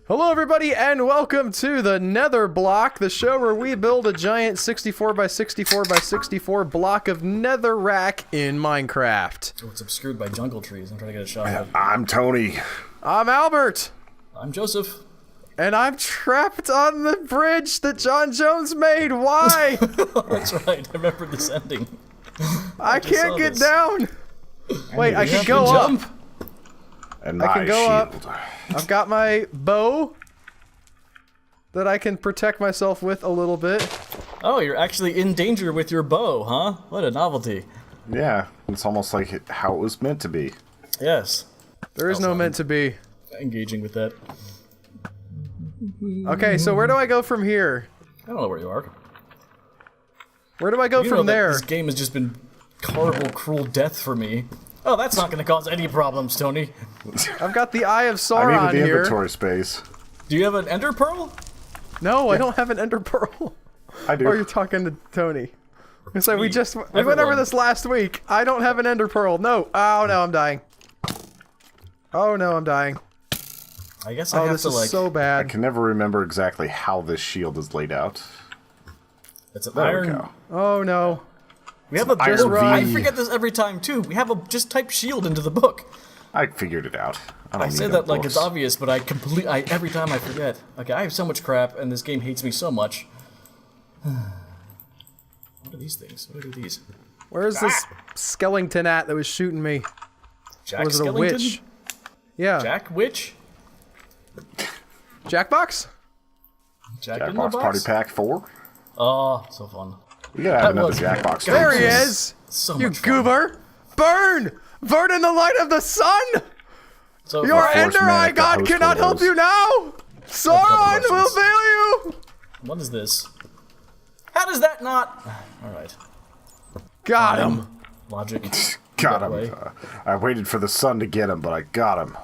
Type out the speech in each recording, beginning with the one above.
Hello everybody and welcome to the Netherblock, the show where we build a giant 64 by 64 by 64 block of Netherrack in Minecraft. Oh, it's obscured by jungle trees. I'm trying to get a shot at it. I'm Tony. I'm Albert. I'm Joseph. And I'm trapped on the bridge that John Jones made. Why? That's right. I remember this ending. I can't get down. Wait, I can go jump. up. And I can go shield. up. I've got my bow that I can protect myself with a little bit. Oh, you're actually in danger with your bow, huh? What a novelty. Yeah, it's almost like how it was meant to be. Yes. There is no meant to be. Engaging with that. Okay, so where do I go from here? I don't know where you are. Where do I go You know from that there? This game has just been horrible, cruel death for me. Oh, that's not going to cause any problems, Tony. I've got the Eye of I Sauron needed the here. inventory space. Do you have an ender pearl? No, I don't have an ender pearl. I do. Or you're talking to Tony. It's like we went over Everyone. this last week. I don't have an ender pearl. No. Oh no, I'm dying. Oh no, I'm dying. I guess I have this to, is like... so I bad. can never remember exactly how this shield is laid out. It's an There we iron... go. Oh no. We have a Iron just V. I forget this every time, too. We have a just type shield into the book. I figured it out. I don't I need say no that like books. it's obvious, but every time I forget. Like, I have so much crap, and this game hates me so much. What are these things? What are these? Where's this skeleton at that was shooting me? Jack Or was it a Skellington? witch? Yeah. Jack Witch? Jackbox? Jack in the Jackbox box? Party Pack 4? Oh, so fun. We gotta have another was- Jackbox. There he thing. is! So You much fun. goober! Burn! Burn in the light of the sun! So Your fun. Ender man Eye at the God host cannot help windows. you now! Sauron questions. will fail you! What is this? How does that not... Alright. Got him. Logic. Got Away. him. I waited for the sun to get him, but I got him.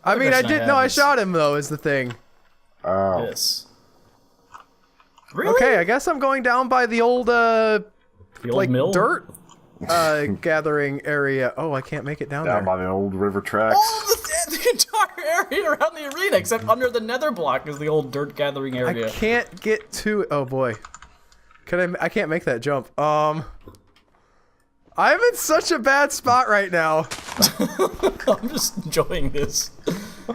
I mean, I question I did. have No, I is- shot him though. Is the thing. Oh. Yes. Really? Okay, I guess I'm going down by the old The old like mill? dirt gathering area. Oh, I can't make it down Down there. by the old river tracks. Oh, the entire area around the arena, except under the Netherblock is the old dirt gathering area. I can't get to. Oh boy, I can't make that jump. I'm in such a bad spot right now. I'm just enjoying this.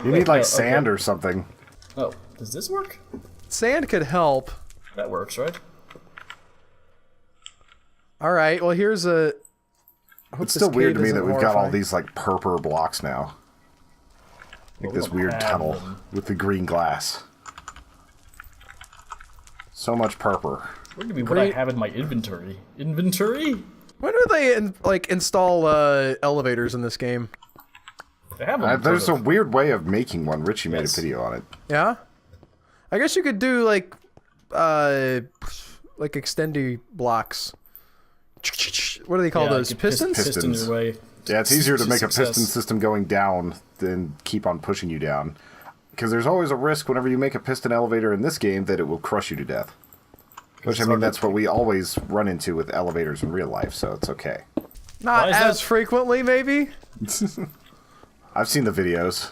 You need like okay. sand or something. Oh, does this work? Sand could help. That works, right? All right. Well, here's a. I hope It's this still weird cave to me isn't that we've got all horrifying. these like purple blocks now. Like we this don't weird have tunnel them. with the green glass. So much purple. Weird to me what I have in my inventory. Inventory? When do they install elevators in this game? They have them. There's a sort of. weird way of making one. Richie made a Yes. video on it. Yeah. I guess you could do like extendy blocks. What do they call Yeah, those? you could Pistons? Piston your way. Yeah, it's easier to make a success. piston system going down than keep on pushing you down. Because there's always a risk whenever you make a piston elevator in this game that it will crush you to death. Which, I mean, that's what we always run into with elevators in real life, so it's okay. Not Why is as that? frequently, maybe. I've seen the videos.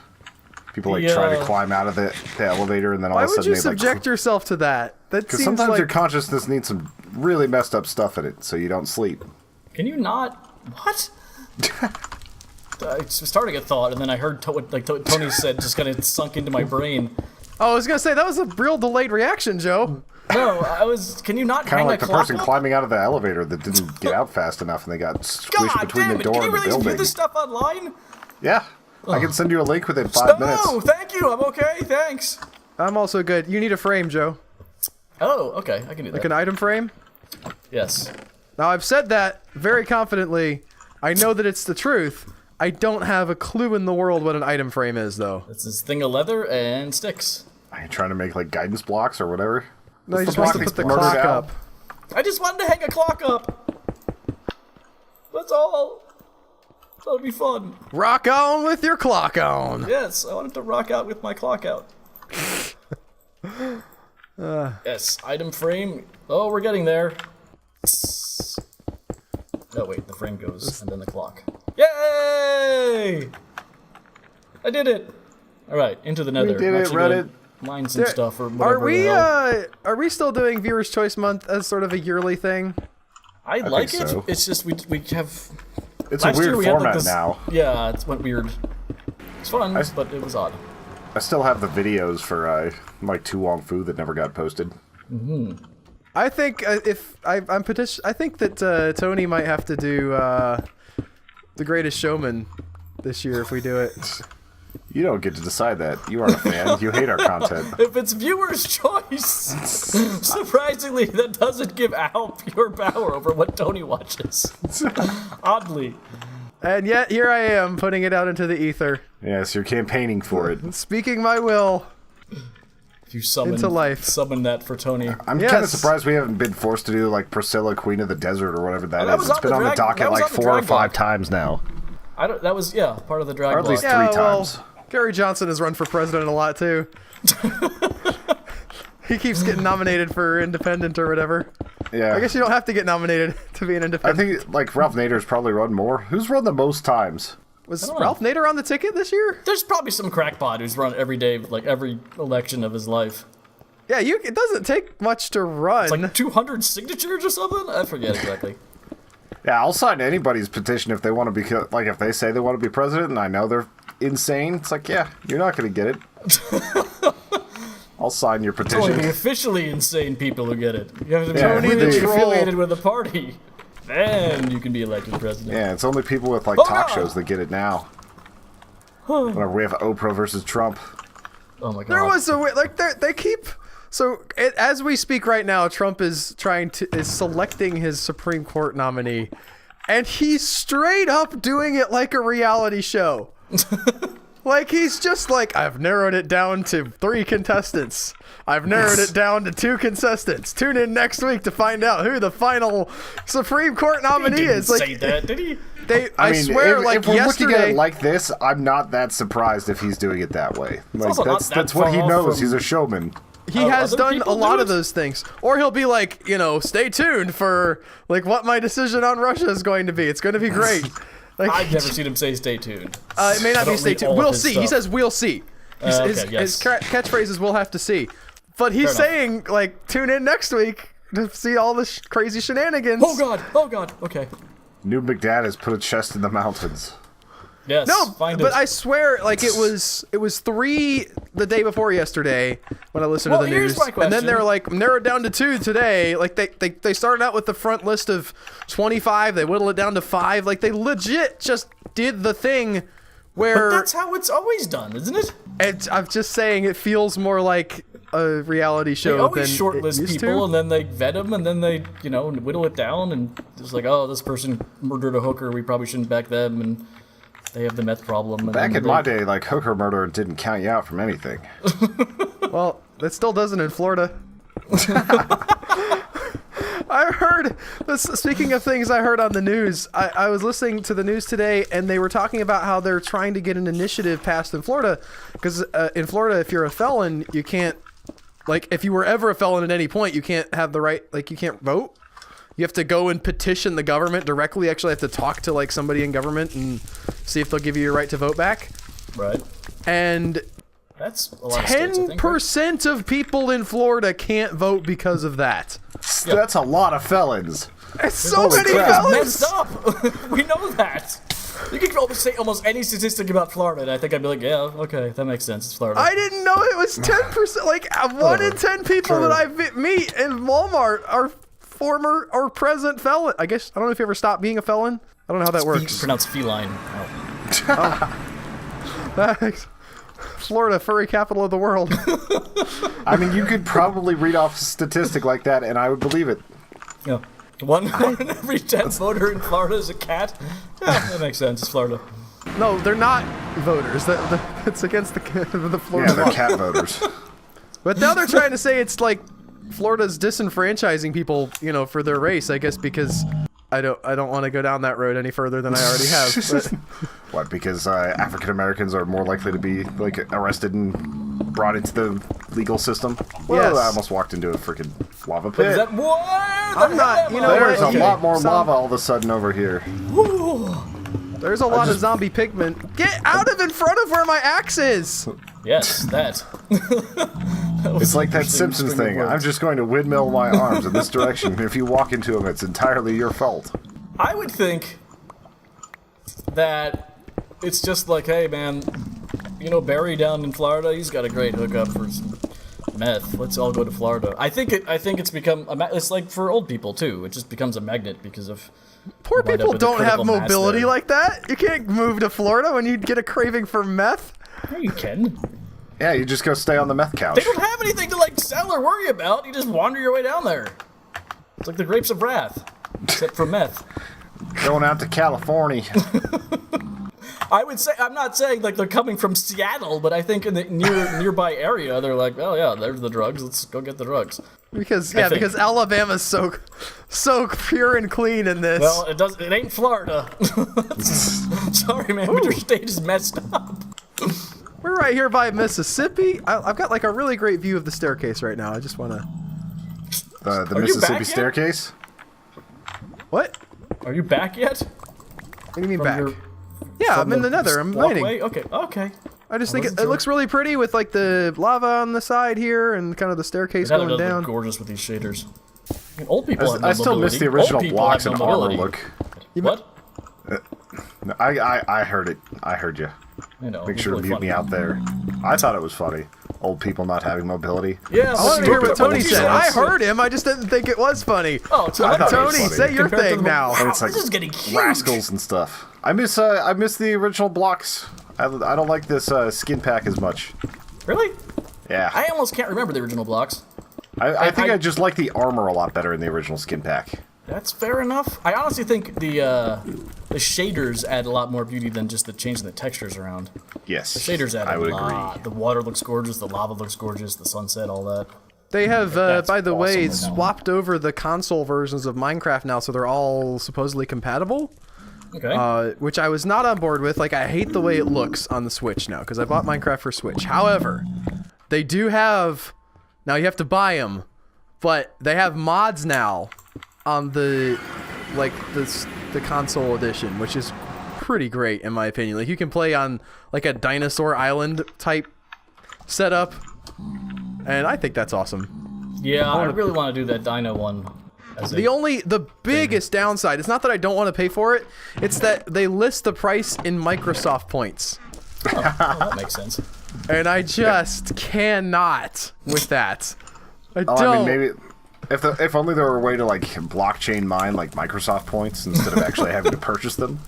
People like Yeah. try to climb out of the elevator and then all Why of a would sudden you they subject yourself to that? That Because seems sometimes like your consciousness needs some really messed up stuff in it, so you don't sleep. Can you not? What? I was starting a thought, and then I heard what Tony said, just kind of sunk into my brain. Oh, I was gonna say that was a real delayed reaction, Joe. No, I was. Can you not Kind hang of like a the clock person up? climbing out of the elevator that didn't get out fast enough and they got squished God between damn the it! door Can you and the really view building. this stuff online? Yeah, I can send you a link within 5 minutes. No, thank you. I'm okay. Thanks. I'm also good. You need a frame, Joe. Oh, okay. I can do that. Like an item frame. Yes. Now I've said that very confidently. I know that it's the truth. I don't have a clue in the world what an item frame is, though. It's this thing of leather and sticks. Are you trying to make like guidance blocks or whatever? No, he What's just the wants to block put the that's murdered clock out? up. I just wanted to hang a clock up. That's all. That'll be fun. Rock on with your clock on. Yes, I wanted to rock out with my clock out. Yes, item frame. Oh, we're getting there. No, wait, the frame goes, and then the clock. Yay! I did it! All right, into the Nether. We did I'm it, actually gonna Reddit. Mine some stuff or whatever. Are we still doing Viewers Choice Month as sort of a yearly thing? I like it. so. It's just we have. It's a Last year weird we had, like, format this- now. Yeah, it went weird. It's fun, but it was odd. I still have the videos for like Tu Wong Fu that never got posted. I think I think that Tony might have to do The Greatest Showman this year if we do it. You don't get to decide that. You aren't a fan. You hate our content. If it's viewer's choice, surprisingly, that doesn't give Al pure power over what Tony watches. Oddly. And yet here I am putting it out into the ether, Yes, you're campaigning for it. speaking my will If you summon, into life. summon that for Tony. I'm Yes. kind of surprised we haven't been forced to do like Priscilla, Queen of the Desert, or whatever that that is. was It's on been the on the drag- docket that was like on the 4 or drag 5 block. times now. That was part of the drag Or at least block. 3 Yeah, well, times. Gary Johnson has run for president a lot too. He keeps getting nominated for independent or whatever. Yeah. I guess you don't have to get nominated to be an I independent. think like Ralph Nader's probably run more. Who's run the most times? Was don't know. Ralph Nader on the ticket this year? There's probably some crackpot who's run every day, like every election of his life. Yeah, it doesn't take much to run. It's like 200 signatures or something? I forget exactly. Yeah, I'll sign anybody's petition if they want to be like if they say they want to be president and I know they're insane. It's like, yeah, you're not going to get it. I'll sign your It's only the petition. officially insane people who get it. You have to be Yeah, Tony the really troll. affiliated with a party. Then you can be elected president. Yeah, it's only people with like Oh, talk God. shows that get it now. Whenever we have Oprah versus Trump. Oh my god. There was they keep as we speak right now. Trump is selecting his Supreme Court nominee, and he's straight up doing it like a reality show. Like he's just like, I've narrowed it down to 3 contestants. I've narrowed it down to 2 contestants. Tune in next week to find out who the final Supreme Court He nominee didn't is. Like say that, did he? I mean, swear, if, like if we're looking at yesterday. it like this, I'm not that surprised if he's doing it that way. Like also not that that's what far he off knows. from- He's a showman. He has other done people a lot do of it? those things. Or he'll be like, stay tuned for like what my decision on Russia is going to be. It's going to be great. Like, I've never seen him say stay tuned. it may not be don't stay read tuned. all of We'll his see. He stuff. says we'll see. Okay, His yes. catchphrase is we'll have to see. But he's Fair saying like tune in next week to see all the crazy shenanigans. Oh god, okay. New McDad has put a chest in the mountains. Yes, No, find but it. I swear, like it was 3 the day before yesterday when I listened Well, to the here's news, my and question. then they're like narrowed down to 2 today. Like they started out with the front list of 25, they whittled it down to 5. Like they legit just did the thing where That's how it's always done, isn't it? I'm just saying it feels more like a reality show They always than shortlist it used people, to. and then they vet them, and then they, whittle it down, and it's like, oh, this person murdered a hooker, we probably shouldn't back them, and they have the meth problem. And Back then in my day, like hooker murder didn't count you out from anything. Well, that still doesn't in Florida. I heard, speaking of things I heard on the news, I was listening to the news today, and they were talking about how they're trying to get an initiative passed in Florida, because in Florida, if you're a felon, you can't, like, if you were ever a felon at any point, you can't have the right, like, you can't vote. You have to go and petition the government directly. You actually have to talk to, like, somebody in government and see if they'll give you your right to vote back. Right. And That's a lot of states, I think, right? 10% of people in Florida can't vote because of that. That's a lot of felons. It's so Holy many crap. felons. Messed up. We know that. You could almost say almost any statistic about Florida, and I think I'd be like, yeah, okay, that makes sense. It's Florida. I didn't know it was 10%. Like 1 in 10 people that I meet in Walmart are former or present felon. I guess I don't know if you ever stopped being a felon. I don't know how that works. Pronounced feline. Oh. Florida, furry capital of the world. I mean, you could probably read off a statistic like that, and I would believe it. Yeah. One in every 10th voter in Florida is a cat. Yeah, that makes sense. It's Florida. No, they're not voters. It's against the Yeah, Florida they're law. cat voters. But now they're trying to say it's like Florida's disenfranchising people, for their race. I guess because I don't want to go down that road any further than I already have. But What? Because African Americans are more likely to be like arrested and brought into the legal system. Well, Yes. I almost walked into a freaking lava Is pit. that what? I'm not- you know There's what? a lot more Some- lava all of a sudden over here. there's a lot of zombie pigmen. Get out of in front of where my axe is. Yes, that. It's like that Simpsons thing. I'm just going to windmill my arms in this direction. If you walk into them, it's entirely your fault. I would think that it's just like, hey, man, you know Barry down in Florida? He's got a great hookup for some meth. Let's all go to Florida. I think it's become it's like for old people too. It just becomes a magnet because of Poor wind up people with a don't have critical mass mobility there. like that. You can't move to Florida when you get a craving for meth. Yeah, you can. Yeah, you just go stay on the meth couch. They don't have anything to like sell or worry about. You just wander your way down there. It's like the grapes of wrath, except for meth. Going out to California. I would say, I'm not saying like they're coming from Seattle, but I think in the nearby area they're like, oh yeah, there's the drugs. Let's go get the drugs. Because I think. because Alabama's so pure and clean in this. Well, it ain't Florida. Sorry, man, but your state is messed up. We're right here by Mississippi. I've got like a really great view of the staircase right now. I just want to. The Are you back Mississippi yet? staircase? What? Are you back yet? What do you mean From back? your- Yeah, from I'm in the Nether. I'm walkway? mining. Okay. I just think wasn't it sure. looks really pretty with like the lava on the side here and kind of the staircase That going does down. look gorgeous with these shaders. I mean, old people have no I still miss mobility. the original Old people blocks have and no armor mobility. look. What? I heard it. I heard you. You know, Make it's sure to really mute funny. me out there. I thought it was funny. Old people not having mobility. Yeah, I want to hear what Stupid Tony old said. I science. heard him. I just didn't think it was funny. Oh, it's I thought it was Tony, funny. say your Compared to thing the- now. Wow, It's like this is getting huge. rascals and stuff. I miss the original blocks. I don't like this skin pack as much. Really? Yeah. I almost can't remember the original blocks. I think I just like the armor a lot better in the original skin pack. That's fair enough. I honestly think the shaders add a lot more beauty than just the changing the textures around. Yes. The shaders add I would a lot. agree. The water looks gorgeous. The lava looks gorgeous. The sunset, all that. They have, That's by the way, awesome right now. swapped over the console versions of Minecraft now, so they're all supposedly compatible. Okay. Which I was not on board with. Like, I hate the way it looks on the Switch now, because I bought Minecraft for Switch. However, they do have... Now, you have to buy them, but they have mods now on the, like, the console edition, which is pretty great, in my opinion. Like, you can play on, like, a dinosaur island type setup, and I think that's awesome. Yeah, I really want to do that dino one. As The biggest downside, it's not that I don't want to pay for it, it's that they list the price in Microsoft points. that makes sense. And I just cannot with that. I don't. I mean, maybe if only there were a way to like blockchain mine like Microsoft points instead of actually having to purchase them.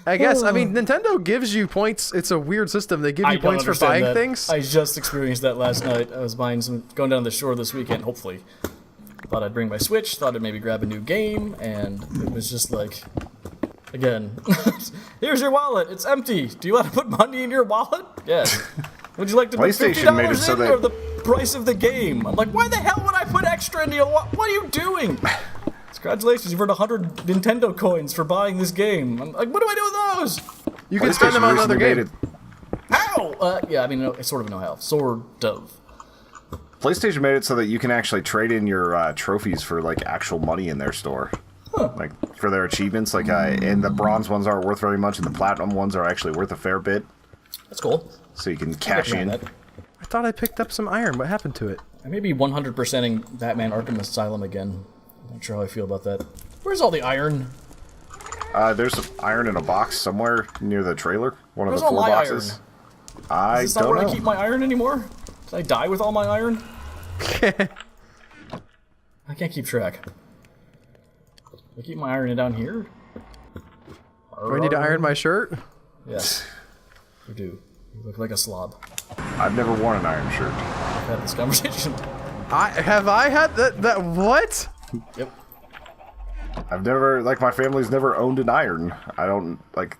I guess. I mean, Nintendo gives you points. It's a weird system. They give you I don't points for understand buying that. things. I just experienced that last night. I was going down the shore this weekend, hopefully. Thought I'd bring my Switch, thought I'd maybe grab a new game, and it was just like, again, here's your wallet, it's empty. Do you want to put money in your wallet? Yes. Would you like to put PlayStation made it $50 so in that- or the price of the game? I'm like, why the hell would I put extra into your wallet? What are you doing? Congratulations, you've earned 100 Nintendo coins for buying this game. I'm like, what do I do with those? You can spend them on another recently game. How? Yeah, I mean, no, I sort of know how. Sort of. PlayStation made it so that you can actually trade in your trophies for like actual money in their store. Like for their achievements, like and the bronze ones aren't worth very much, and the platinum ones are actually worth a fair bit. That's cool. So you can cash in. I thought I picked up some iron. What happened to it? I may be 100%ing Batman Arkham Asylum again. I'm not sure how I feel about that. Where's all the iron? There's some iron in a box somewhere near the trailer. One of Where's the all 4 my boxes. I Is this not don't where know. I keep my iron anymore? Did I die with all my iron? I can't keep track. I keep my iron down here? Do I need to iron my shirt? Yes. You do. You look like a slob. I've never worn an iron shirt. I've had this conversation. I had that what? Yep. I've never, like, my family's never owned an iron. I don't, like,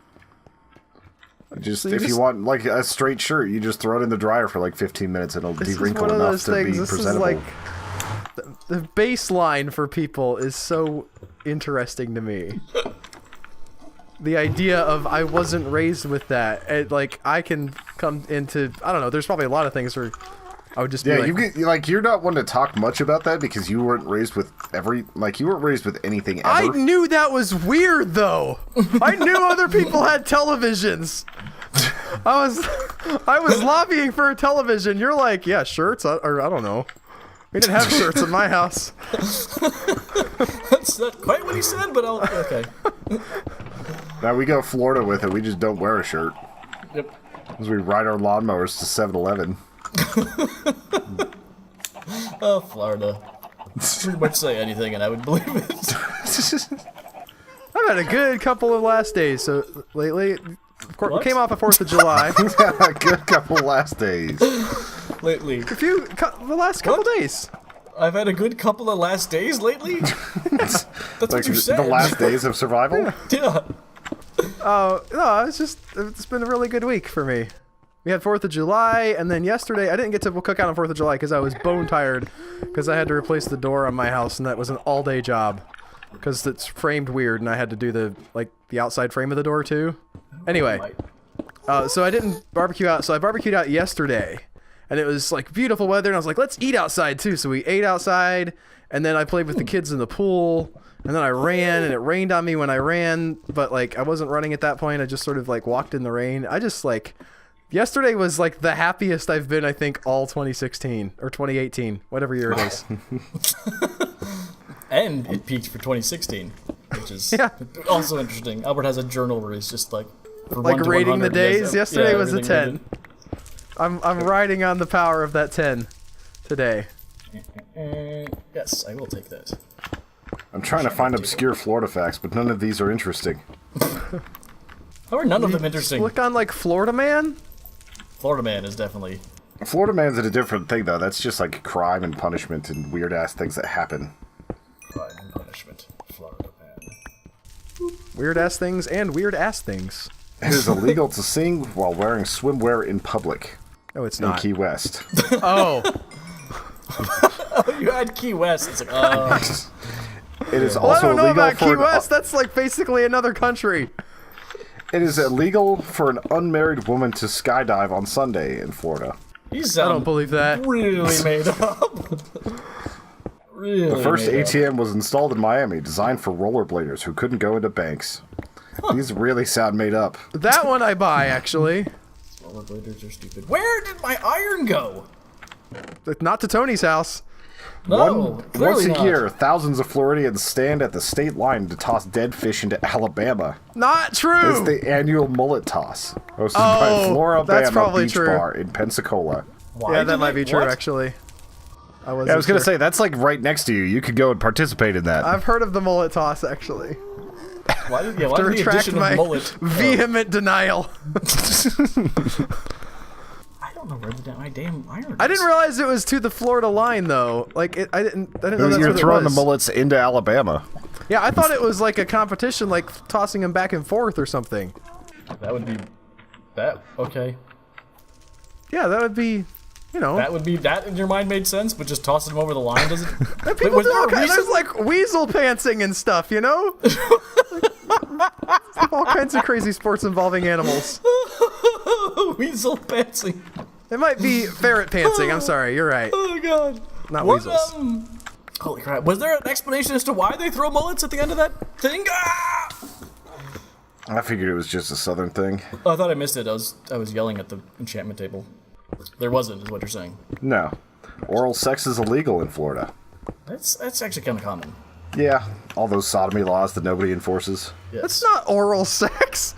just, So you if you just- want, like, a straight shirt, you just throw it in the dryer for, like, 15 minutes and it'll This is de-wrinkle one of enough those to things. be This presentable. is like the baseline for people is so interesting to me. The idea of I wasn't raised with that. Like I can come into I don't know. There's probably a lot of things where I would just be Yeah, like, you get, like, you're not one to talk much about that because you weren't raised with you weren't raised with anything ever. I knew that was weird though. I knew other people had televisions. I was lobbying for a television. You're like, yeah, shirts, or I don't know. We didn't have shirts in my house. That's not quite what he said, but okay. Now we go Florida with it. We just don't wear a shirt. Yep. As we ride our lawnmowers to 7-Eleven. Oh, Florida. Pretty much say anything and I would believe it. I've had a good couple of last days. So lately, of course, we What? came off of 4th of July. A good couple last days. Lately. The last couple days. I've had a good couple of last days lately? That's what you said. The last days of survival? Yeah. Oh, no, it's been a really good week for me. We had 4th of July, and then yesterday, I didn't get to cook out on 4th of July because I was bone tired because I had to replace the door on my house, and that was an all-day job because it's framed weird, and I had to do the outside frame of the door, too. Anyway, so I didn't barbecue out, so I barbecued out yesterday, and it was, like, beautiful weather, and I was like, let's eat outside, too, so we ate outside, and then I played with the kids in the pool, and then I ran, and it rained on me when I ran, but, like, I wasn't running at that point, I just sort of, like, walked in the rain. I just, like... Yesterday was like the happiest I've been, I think, all 2016 or 2018, whatever year it is. And it peaked for 2016, which is Yeah. also interesting. Albert has a journal where he's just like, Like rating the days. Yesterday was a 10. rated. I'm riding on the power of that 10 today. Yes, I will take that. I'm trying to find obscure Florida facts, but none of these are interesting. How are none of them interesting? Look on like Florida Man. Florida Man is definitely... Florida Man's a different thing, though. That's just like crime and punishment and weird-ass things that happen. Crime and punishment. Florida Man. Weird ass things and weird ass things. It is illegal to sing while wearing swimwear in public No, it's in not. Key West. Oh, Oh, you had Key West. It's like, It is well, I also don't know illegal about for Key an- West. That's like basically another country. It is illegal for an unmarried woman to skydive on Sunday in Florida. you I sound don't believe that. really made up. Really The first made up. ATM was installed in Miami, designed for rollerbladers who couldn't go into banks. These really sound made up. That one I buy actually. Rollerbladers are stupid. Where did my iron go? Not to Tony's house. No, clearly Once a not. year, thousands of Floridians stand at the state line to toss dead fish into Alabama. Not It's true. the annual mullet toss, hosted Oh, by that's Florabama probably Beach true. Bar in Pensacola. Why Yeah, that did might they- be true what? actually. Yeah, I was gonna say that's like right next to you. You could go and participate in that. I've heard of the mullet toss actually. Why did, To why did the retract addition my of mullet? vehement denial. I don't know where my damn iron is. I didn't realize it was to the Florida line though. Like I didn't know that's You're what throwing it the was. mullets into Alabama. Yeah, I thought it was like a competition, like tossing them back and forth or something. That would be... That... Okay. Yeah, that would be, you know. That would be... That in your mind made sense, but just tossing them over the line doesn't... And people was do there all a kinds, reason? there's like weasel pantsing and stuff, you know? All kinds of crazy sports involving animals. Weasel pantsing. It might be ferret pantsing. I'm sorry, you're right. Oh, God. Not What, weasels. Holy crap. Was there an explanation as to why they throw mullets at the end of that thing? Ah! I figured it was just a southern thing. Oh, I thought I missed it. I was yelling at the enchantment table. There wasn't, is what you're saying. No. Oral sex is illegal in Florida. That's actually kind of common. Yeah, all those sodomy laws that nobody enforces. Yes. It's not oral sex.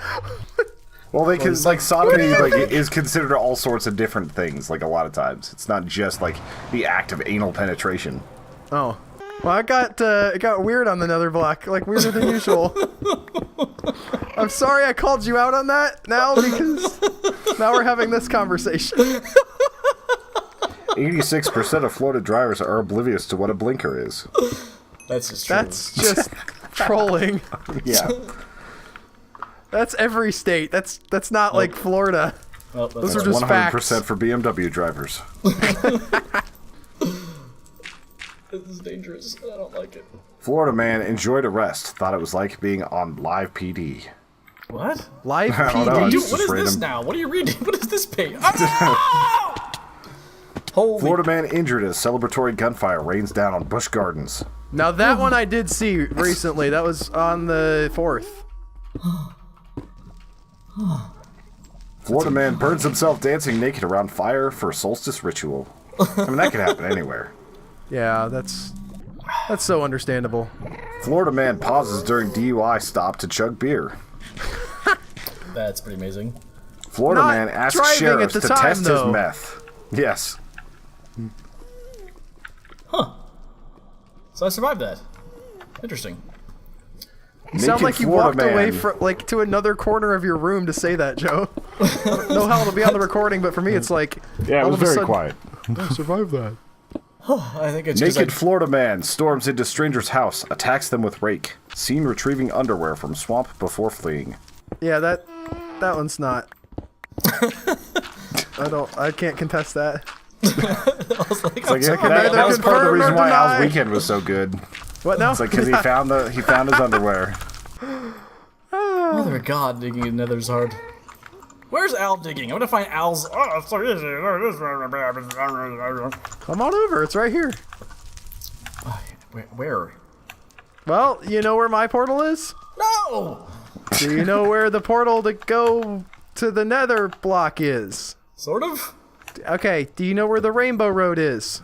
Well, they can like sodomy is considered all sorts of different things. Like a lot of times, it's not just like the act of anal penetration. Oh. Well, it got weird on the Netherblock, like weirder than usual. I'm sorry I called you out on that now because now we're having this conversation. 86% of Florida drivers are oblivious to what a blinker is. That's just true. That's just trolling. Yeah. That's every state. That's not like Florida. Well, that's Those are right. just 100% facts. for BMW drivers. This is dangerous. I don't like it. Florida man enjoyed arrest. Thought it was like being on live PD. What? Live I don't know, PD. I Dude, just what is read this them. now? What are you reading? What is this page? Oh! Holy... Florida man injured as celebratory gunfire rains down on Busch Gardens. Now that one I did see recently. That was on the 4th. Florida man burns himself dancing naked around fire for a solstice ritual. I mean, that could happen anywhere. Yeah, that's so understandable. Florida man pauses during DUI stop to chug beer. That's pretty amazing. Florida Not man asks driving sheriffs at the to time, test though. his meth. Yes. So I survived that. Interesting. You sound Naked like you Florida walked away man. from to another corner of your room to say that, Joe. I don't know how it'll be on the recording, but for me, it's like Yeah, it all was of a very sudden- quiet. I survived that. I think it's 'cause Naked Florida man storms into stranger's house, attacks them with rake. Seen retrieving underwear from swamp before fleeing. Yeah, that one's not. I can't contest that. I was like, It's like, yeah, Can that neither was part of the confirm nor reason why Al's deny. weekend was so good. What now? It's like because he found his underwear. Mother of God, digging in Nether's hard. Where's Al digging? I'm gonna find Al's. Oh, it's so easy. Come on over. It's right here. Where? Well, you know where my portal is? No! Do you know where the portal to go to the Netherblock is? Sort of? Okay, do you know where the Rainbow Road is?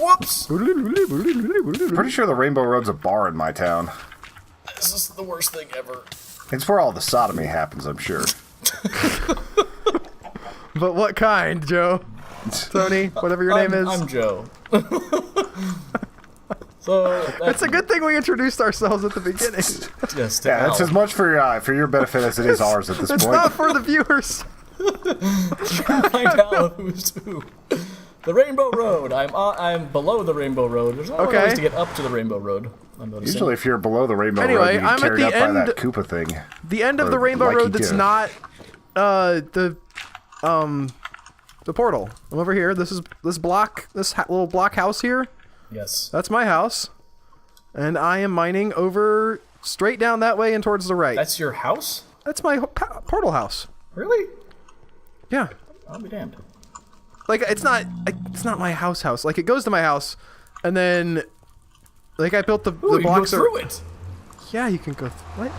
Whoops! Pretty sure the Rainbow Road's a bar in my town. This is the worst thing ever. It's where all the sodomy happens, I'm sure. But what kind, Joe? Tony, whatever your name is. I'm Joe. So It's a good thing we introduced ourselves at the beginning. Yes, to Yeah, that's Al. as much for your benefit as it is ours at this It's point. not for the viewers. Find out who's who. The Rainbow Road. I'm below the Rainbow Road. There's no Okay. ways to get up to the Rainbow Road. I'm noticing. Usually, if you're below the Rainbow Anyway, Road, you get I'm at carried the up by end- that Koopa thing. The end of Or the Rainbow like Road you that's do. not the portal. I'm over here. This little block house here. Yes. That's my house. And I am mining over straight down that way and towards the right. That's your house? That's my portal house. Really? Yeah. I'll be damned. Like it's not my house. Like it goes to my house, and then like I built the Ooh, you can go blocks through it. Yeah, you can go. What?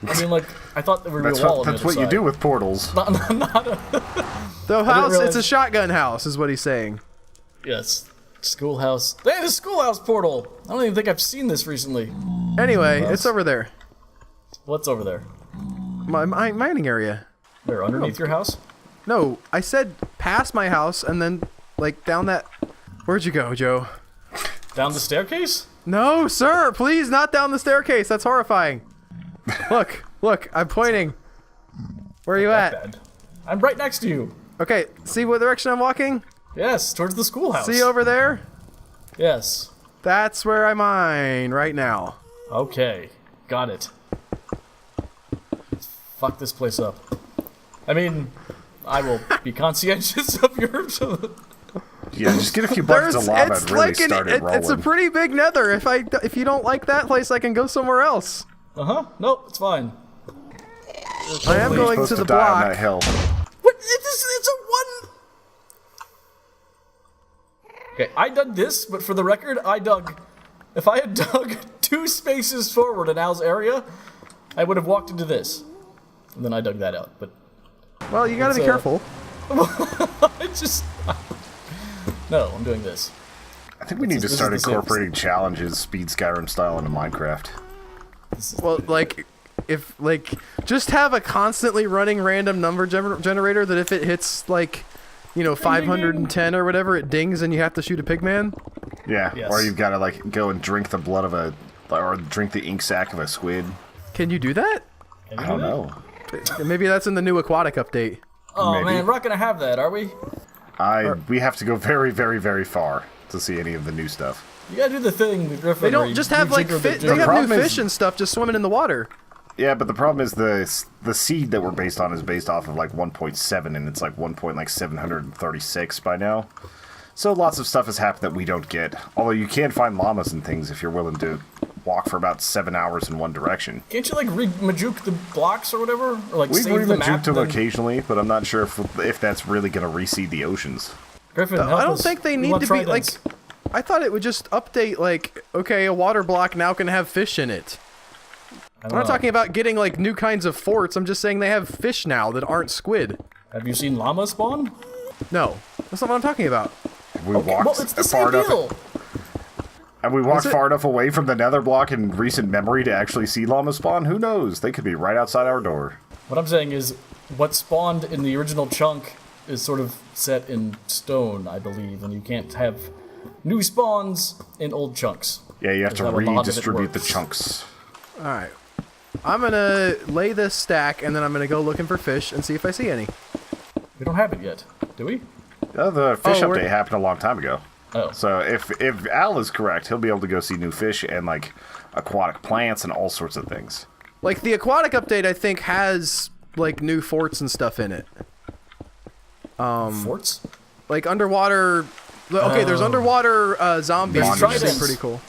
I mean, like, I thought there would be That's a wall what, on that's the what other you do side. with portals. Not a... The house. realize- It's a shotgun house, is what he's saying. Yes. Schoolhouse. Hey, the schoolhouse portal! I don't even think I've seen this recently. Anyway, it's over there. What's over there? My mining area. Where, underneath your house? No, I said past my house and then like down that. Where'd you go, Joe? Down the staircase? No, sir. Please, not down the staircase. That's horrifying. Look. I'm pointing. Where are you That at? bad. I'm right next to you. Okay. See what direction I'm walking? Yes, towards the schoolhouse. See over there? Yes. That's where I mine right now. Okay. Got it. Fuck this place up. I mean, I will be conscientious of yours. Yeah, just get a few buckets of lava and really start it rolling. it's a pretty big nether. If you don't like that place, I can go somewhere else. Uh-huh. Nope, it's fine. I am You're going supposed to the die on that block. hill. What? It's a one... Okay, I dug this, but for the record, if I had dug 2 spaces forward in Al's area, I would have walked into this. And then I dug that out, but... Well, you gotta be careful. It's just... No, I'm doing this. I think we need to This is start the safest. incorporating challenges, speed Skyrim style, into Minecraft. Well, like, if like, just have a constantly running random number generator that if it hits like, 510 or whatever, it dings and you have to shoot a pigman. Yeah, Yes. or you've got to like go and drink the blood of or drink the ink sac of a squid. Can you do that? Can you I do don't that? know. Maybe that's in the new aquatic update. Oh Maybe. man, we're not gonna have that, are we? We have to go very, very, very far to see any of the new stuff. You gotta do the thing with Griffin. They where don't you just have like rejigger the they jigger. have problem new is- fish and stuff just swimming in the water. Yeah, but the problem is the seed that we're based on is based off of like 1.7, and it's like 1.736 by now. So lots of stuff has happened that we don't get. Although you can find llamas and things if you're willing to walk for about 7 hours in one direction. Can't you like re-majuke the blocks or whatever, or like We've save the map? remajuked them then- occasionally, but I'm not sure if that's really going to reseed the oceans. Griffin, I help don't us. think they We need want to be like. tridents. I thought it would just update like, okay, a water block now can have fish in it. I I'm don't not know. talking about getting like new kinds of forts. I'm just saying they have fish now that aren't squid. Have you seen llama spawn? No, that's not what I'm talking about. We walked Well, it's the far same enough. deal. And we walked Is it- far enough away from the Netherblock in recent memory to actually see llama spawn. Who knows? They could be right outside our door. What I'm saying is, what spawned in the original chunk is sort of set in stone, I believe, and you can't have new spawns in old chunks. Yeah, you have to That's how a lot of it redistribute the works. chunks. All right, I'm gonna lay this stack, and then I'm gonna go looking for fish and see if I see any. We don't have it yet, do we? The fish Oh, we're- update happened a long time ago. Oh. So if Al is correct, he'll be able to go see new fish and like aquatic plants and all sorts of things. Like the aquatic update, I think has like new forts and stuff in it. Forts? Like underwater. Okay, there's underwater zombies. There's Which seem tridents. pretty cool.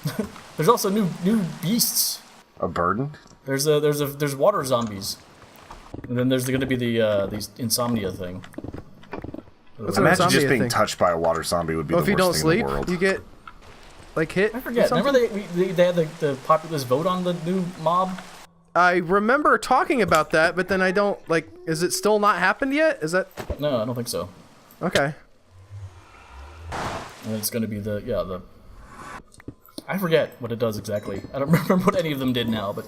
There's also new beasts. A burden? There's water zombies. And then there's going to be the insomnia thing. What's an Imagine insomnia just being thing? touched by a water zombie would be Oh, the if you worst don't thing sleep, in the world. you get like hit. I forget. or something? Remember they had the populist vote on the new mob? I remember talking about that, but then I don't like. Is it still not happened yet? Is that No, I don't think so. okay? And it's going to be the I forget what it does exactly. I don't remember what any of them did now, but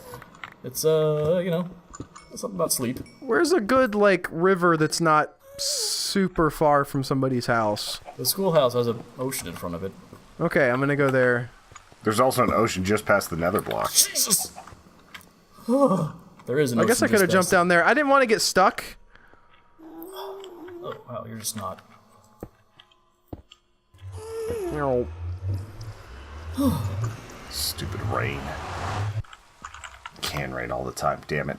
it's something about sleep. Where's a good like river that's not super far from somebody's house? The schoolhouse has an ocean in front of it. Okay, I'm gonna go there. There's also an ocean just past the Netherblock. Jesus. There is an I ocean. guess I could have just jumped past down there. I didn't want to get stuck. Oh wow, you're just not. No. Stupid rain. Can rain all the time, damn it.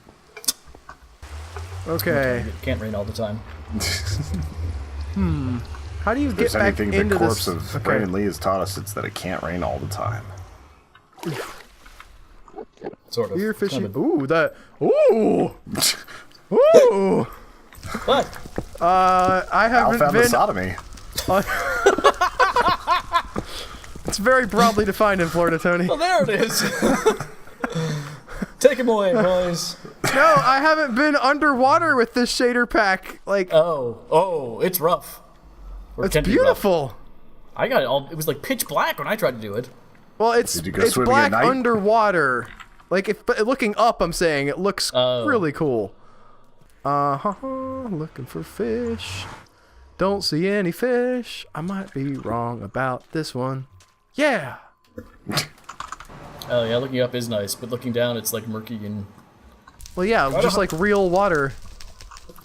Okay. It can't rain all the time. How do you If get there's back anything the into corpse this? of Okay. Brandon Lee has taught us, it's that it can't rain all the time. Sort of. You're It's kind fishing. of Ooh, that. Ooh. Ooh. But I Al haven't found the been. sodomy. It's very broadly defined in Florida, Tony. well, there it is. Take him away, boys. No, I haven't been underwater with this shader pack. Like, Oh, it's rough. Or it's can be rough. beautiful. I got it all. It was like pitch black when I tried to do it. Well, it's Did you go it's swimming black at night? underwater. Like, but looking up, I'm saying it looks really cool. Looking for fish. Don't see any fish. I might be wrong about this one. Yeah. Oh yeah, looking up is nice, but looking down, it's like murky and. Well, yeah, just like real water.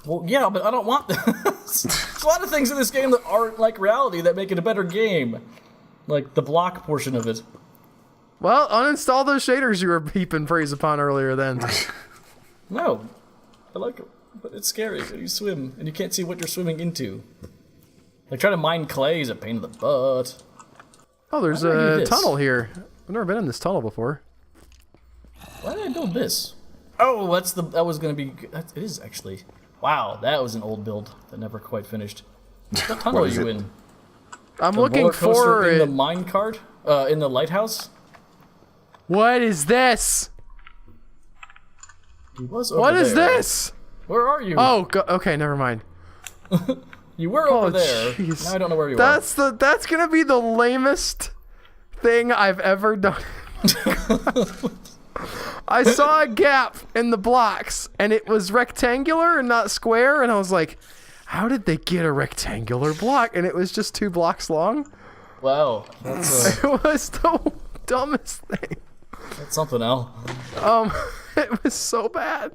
Well, yeah, but I don't want this. There's a lot of things in this game that aren't like reality that make it a better game. Like the block portion of it. Well, uninstall those shaders you were heaping praise upon earlier then. No, I like it, but it's scary. You swim and you can't see what you're swimming into. Like trying to mine clay is a pain in the butt. Oh, there's Why did I do a this? tunnel here. I've never been in this tunnel before. Why did I build this? Oh, that was gonna be. It is actually. Wow, that was an old build that never quite finished. What tunnel are is you it? in? I'm The looking roller coaster for in it. the mine cart. In the lighthouse. What is this? He was over What is there. this? Where are you? Oh, okay, never mind. You were over Oh, there. jeez. Now I don't know where you That's gonna be the lamest thing I've ever done. I saw a gap in the blocks, and it was rectangular and not square, and I was like, how did they get a rectangular block? And it was just 2 blocks long. are. Wow, that's, It was the dumbest thing. that's something, Al. It was so bad.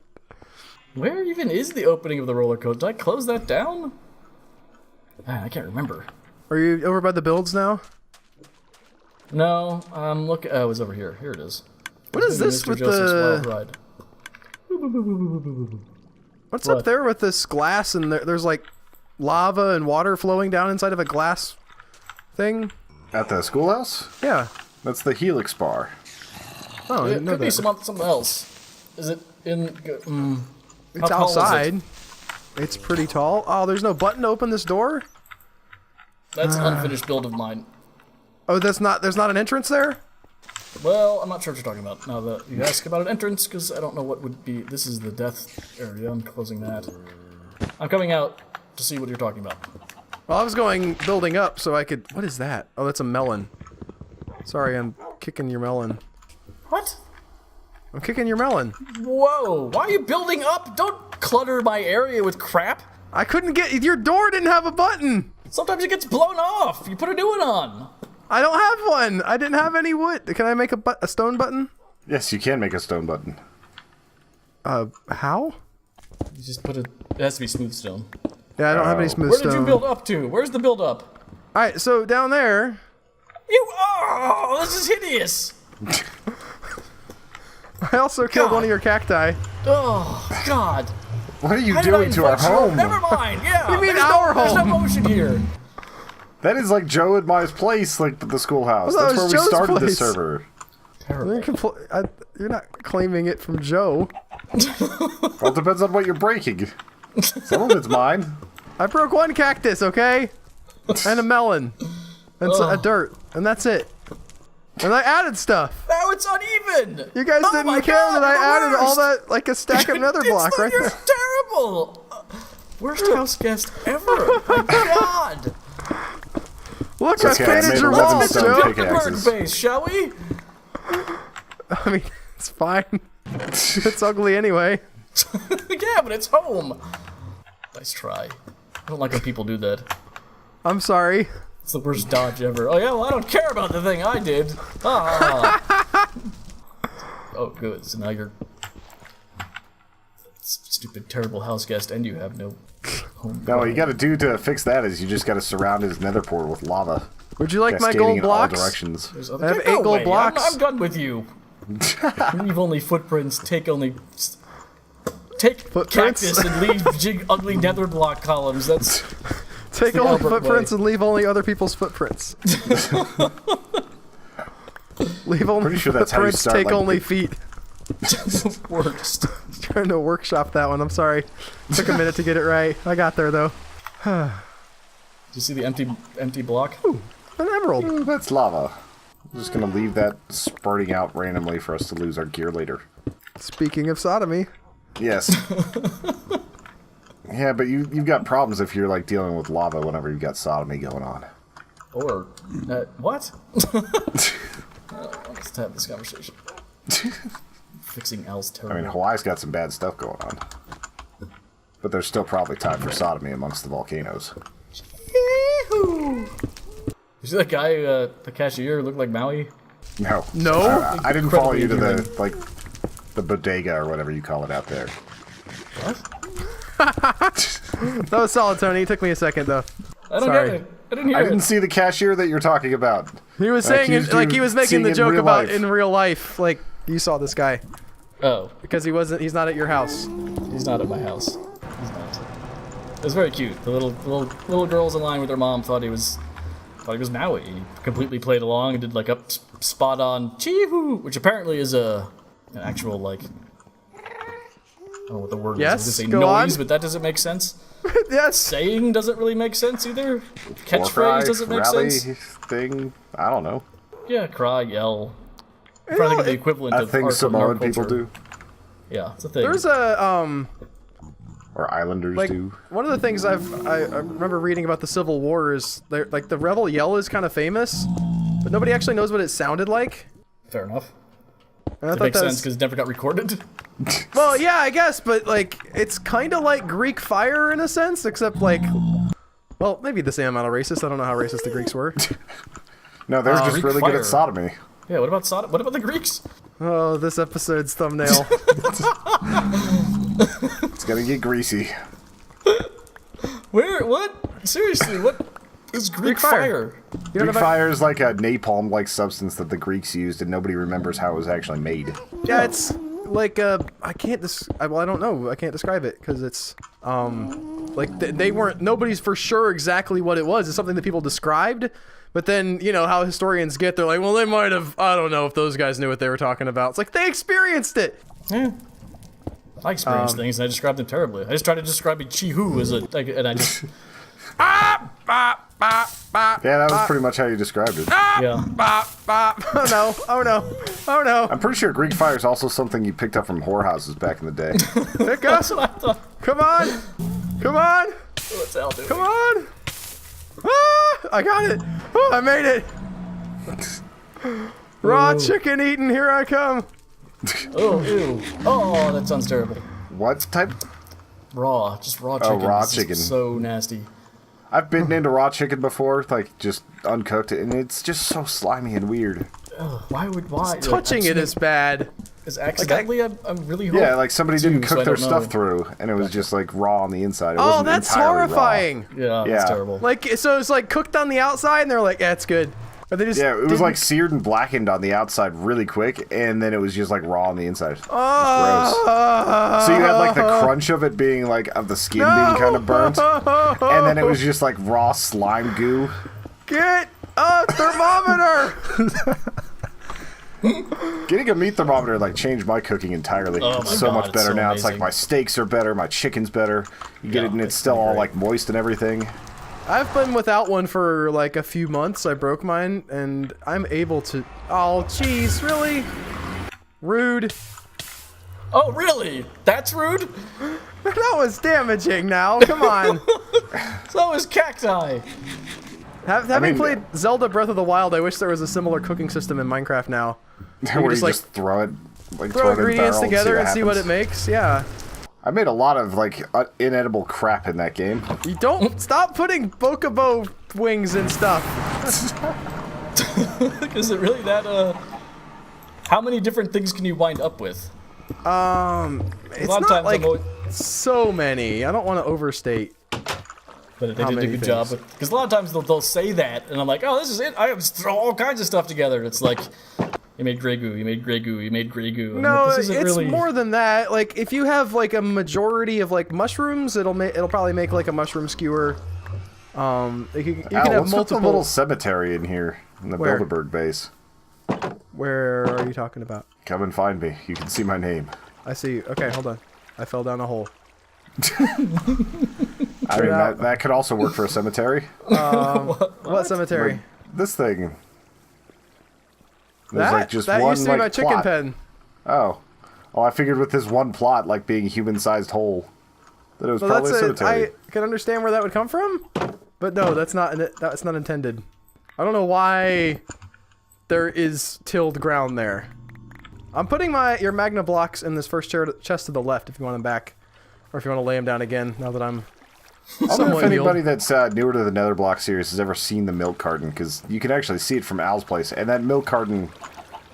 Where even is the opening of the roller coaster? Did I close that down? Man, I can't remember. Are you over by the builds now? No, look. Oh, it was over here. Here it is. What is this Mr. with Joseph's Wild the... Ride. What's What? up there with this glass and there's like lava and water flowing down inside of a glass thing? At the schoolhouse? Yeah. That's the Helix bar. Oh, I It didn't know could be that. something else. Is it in? It's how tall is it? outside. It's pretty tall. Oh, there's no button to open this door? That's an unfinished build of mine. Oh, there's not an entrance there? Well, I'm not sure what you're talking about. Now that you ask about an entrance, because I don't know what would be. This is the death area. I'm closing that. I'm coming out. to see what you're talking about. Well, I was building up so I could... What is that? Oh, that's a melon. Sorry, I'm kicking your melon. What? I'm kicking your melon. Whoa, why are you building up? Don't clutter my area with crap. I couldn't get... Your door didn't have a button. Sometimes it gets blown off. You put a new one on. I don't have one. I didn't have any wood. Can I make a stone button? Yes, you can make a stone button. How? You just put it has to be smooth stone. Yeah, I don't have any smooth Where stone. did you build up to? Where's the build up? Alright, so down there... Oh, this is hideous. I also killed God. one of your cacti. Oh, God. What are you How did I doing to our invite you? home? Never mind, yeah. You mean there's our There's no home? motion here. That is like Joe and my place, like the schoolhouse. Well, that That's where was we Joe's started place. this server. Terrible. You're not claiming it from Joe. Well, it depends on what you're breaking. Some of it's mine. I broke one cactus, okay? And a melon. And a dirt. And that's it. And I added stuff. Now it's uneven. You guys Oh didn't my care God, that I you're added the all worst. that, like a stack of nether block right You're there. terrible. Worst house guest ever. My God. Look, Okay, I I painted made your 11 walls, stone Joe. pickaxes. Bird base, shall we? I mean, it's fine. It's ugly anyway. Yeah, but it's home. Nice try. I don't like when people do that. I'm sorry. It's the worst dodge ever. Oh yeah, well I don't care about the thing I did. Ah. Oh good, so now you're stupid, terrible house guest, and you have no home. No, what you gotta do to fix that is you just gotta surround his nether port with lava. Would you like my Cascading gold in all blocks? directions. I have 8 gold blocks. I'm done with you. Leave only footprints. Take Footprints? cactus and leave ugly nether block columns. That's Take the only Albert footprints way. and leave only other people's footprints. Leave only Pretty sure that's how you footprints, start, take like, only the- feet. the worst. Trying to workshop that one. I'm sorry. Took a minute to get it right. I got there though. Do you see the empty block? An emerald. Ooh, that's lava. I'm just gonna leave that spurting out randomly for us to lose our gear later. Speaking of sodomy. Yes. Yeah, but you've got problems if you're like dealing with lava whenever you've got sodomy going on. Or what? Let's have this conversation. Fixing Al's I terrible. mean, Hawaii's got some bad stuff going on. But there's still probably time for sodomy amongst the volcanoes. Yee-hoo! You see that guy, the cashier, who looked like Maui? No. No? I didn't follow you to the, Incredibly like, the bodega or whatever you call it out there. What? That was solid, Tony. It took me a second though. I don't Sorry. get it. I didn't hear I didn't it. see the cashier that you're talking about. He was I saying it, accused like you he was of making seeing the in joke real about life. in real life. Like you saw this guy Oh, because he's not at your house. he's not at my house. He's not. It was very cute. The little girls in line with their mom thought he was Maui. He completely played along and did like a spot on chee-hoo, which apparently is an actual like. I don't know what the word Yes, is. I was gonna go say noise, on. but that doesn't make sense. Yes. Saying doesn't really make sense either. War Catchphrase cry, doesn't make rally sense. thing. I don't know. Yeah, cry, yell. I'm trying to think of the equivalent I of think our Samoan culture. people do. Yeah, it's a thing. There's a Or islanders like do. one of the things I remember reading about the Civil War is like the rebel yell is kind of famous, but nobody actually knows what it sounded like. Fair enough. And I It thought makes that sense was, because it never got recorded. well, yeah, I guess, but like it's kind of like Greek fire in a sense, except like, well, maybe the same amount of racist. I don't know how racist the Greeks were. No, they're just Greek really good fire. at sodomy. Yeah, what about What about the Greeks? Oh, this episode's thumbnail. It's gonna get greasy. Where? What? Seriously, what is Greek fire. fire? You know Greek about, fire is like a napalm-like substance that the Greeks used, and nobody remembers how it was actually made. yeah, it's like I can't well, I don't know. I can't describe it because it's like they weren't. Nobody's for sure exactly what it was. It's something that people described. But then, you know, how historians get, they're like, well, they might have, I don't know if those guys knew what they were talking about. It's like, they experienced it! Yeah. I experience things and I described them terribly. I just tried to describe a chi-hoo as and I just, Yeah, that was pretty much how you described it. yeah. Oh no, oh no, oh no. I'm pretty sure Greek fire is also something you picked up from whorehouses back in the day. Pick us! That's what I thought. Come on! Come on! What's Al doing? Come on! Ah! I got it! Oh, I made it! Raw chicken eating, here I come! Oh, ew. Oh, that sounds terrible. What type? Raw. Just raw chicken. raw This is chicken. so nasty. I've bitten into raw chicken before, like just uncooked it, and it's just so slimy and weird. Ugh, why? Touching it is bad. Is accidentally, I'm really hoping. Yeah, like somebody didn't so cook I their don't stuff know. through, and it was just like raw on the inside. It Oh, wasn't that's entirely raw. horrifying! Yeah, Yeah. that's terrible. Like, so it's like cooked on the outside, and they're like, yeah, it's good. But they just Yeah, it was didn't- like seared and blackened on the outside really quick, and then it was just like raw on the inside. Gross. Oh, So you had like the crunch of it being like of the skin being kind of burnt, and then it was just like raw slime goo. Get a thermometer! Getting a meat thermometer like changed my cooking entirely. Oh It's my so God, much it's better so now. It's like amazing. my steaks are better, my chicken's better. You get Yeah, it and it's it's still pretty all great. like moist and everything. I've been without one for like a few months. I broke mine, and I'm able to. Oh, jeez, really? Rude. Oh, really? That's rude? That was damaging. Now, come on. So is cacti. Having mean- played Zelda Breath of the Wild, I wish there was a similar cooking system in Minecraft now. Where just, you like, just throw it, like Throw it in a ingredients barrel together and see what it happens. makes. Yeah. I made a lot of like inedible crap in that game. You don't stop putting bokobo wings and stuff. Is it really that, How many different things can you wind up with? It's lot of not times like I'm always- so many. I don't want to overstate. But they How did a many good job things? with, because a lot of times they'll say that, and I'm like, oh, this is it. I just throw all kinds of stuff together. And it's like, you made Grey Goo, you made Grey Goo, you made Grey Goo. I'm No, like, this isn't it's really... more than that. Like if you have like a majority of like mushrooms, it'll probably make like a mushroom skewer. You can Al, have what's with the multiple. little cemetery in here in the Where? Bilderberg base? Where are you talking about? Come and find me. You can see my name. I see. Okay, hold on. I fell down a hole. I mean, out. that could also work for a cemetery. What cemetery? Like, this thing. There's That like just that one used to be like my chicken plot. pen. Oh. Well, I figured with this one plot, like being a human-sized hole, that it was So probably a that's cemetery. I can understand where that would come from, but no, that's not intended. I don't know why there is tilled ground there. I'm putting your magna blocks in this first chest to the left if you want them back, or if you want to lay them down again. Now that I'm I wonder if somewhat healed. anybody that's newer to the Netherblock series has ever seen the milk carton, because you can actually see it from Al's place, and that milk carton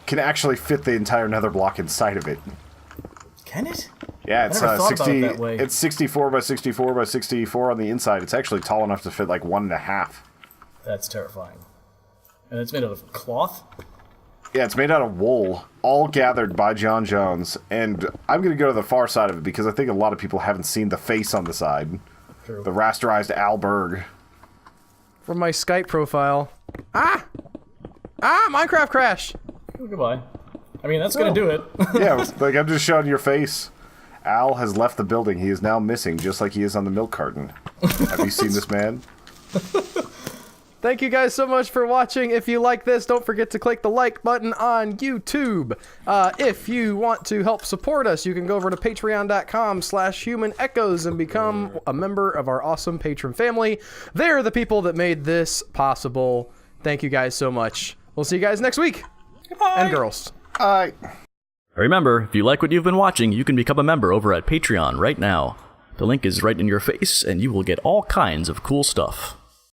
can actually fit the entire Netherblock inside of it. Can it? Yeah, it's never thought about it 60. that way. It's 64 by 64 by 64 on the inside. It's actually tall enough to fit like 1.5. That's terrifying. And it's made out of cloth? Yeah, it's made out of wool, all gathered by John Jones, and I'm going to go to the far side of it because I think a lot of people haven't seen the face on the side. True. The rasterized Al Berg. from my Skype profile. Minecraft crash. Oh, goodbye. I mean, that's gonna do it. Yeah, like I'm just showing your face. Al has left the building. He is now missing, just like he is on the milk carton. Have you seen this man? Thank you guys so much for watching. If you like this, don't forget to click the like button on YouTube. If you want to help support us, you can go over to patreon.com/humanechoes and become a member of our awesome patron family. They're the people that made this possible. Thank you guys so much. We'll see you guys next week. Goodbye. And girls. Remember, if you like what you've been watching, you can become a member over at Patreon right now. The link is right in your face, and you will get all kinds of cool stuff.